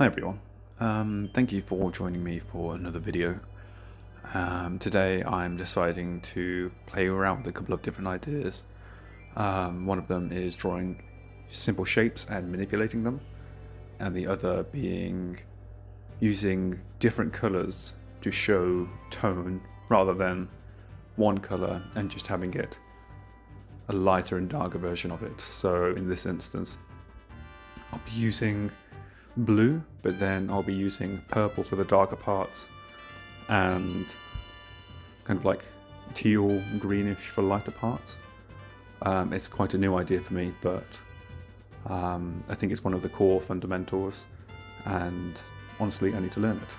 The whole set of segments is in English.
Hi everyone, thank you for joining me for another video. Today I'm deciding to play around with a couple of different ideas. One of them is drawing simple shapes and manipulating them, and the other being using different colours to show tone rather than one colour and just having it a lighter and darker version of it. So in this instance I'll be using blue, but then I'll be using purple for the darker parts and kind of like teal greenish for lighter parts. It's quite a new idea for me, but I think it's one of the core fundamentals, and honestly I need to learn it.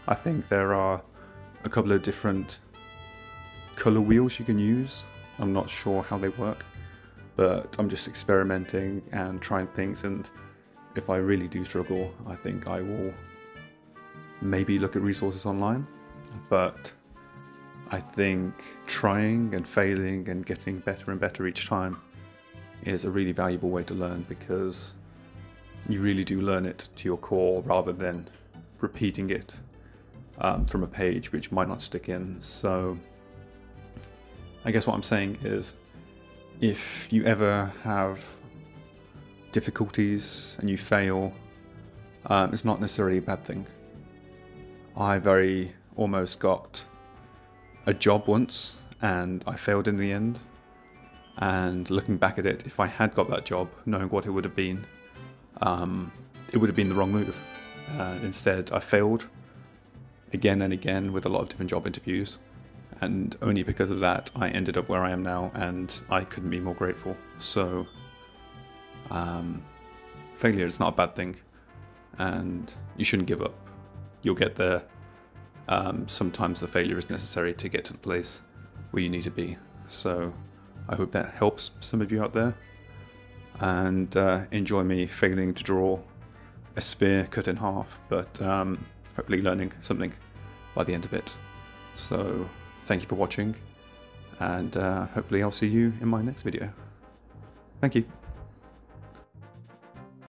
I think there are a couple of different color wheels you can use. I'm not sure how they work, but I'm just experimenting and trying things, and if I really do struggle, I think I will maybe look at resources online. But I think trying and failing and getting better and better each time is a really valuable way to learn, because you really do learn it to your core rather than repeating it from a page which might not stick in. So I guess what I'm saying is, if you ever have difficulties and you fail, it's not necessarily a bad thing. I very almost got a job once and I failed in the end, and looking back at it, if I had got that job, knowing what it would have been the wrong move. Instead I failed again and again with a lot of different job interviews, and only because of that I ended up where I am now, and I couldn't be more grateful. So failure is not a bad thing, and you shouldn't give up. You'll get there. Sometimes the failure is necessary to get to the place where you need to be. So I hope that helps some of you out there, and enjoy me failing to draw a sphere cut in half, but hopefully learning something by the end of it. So thank you for watching, and hopefully I'll see you in my next video. Thank you.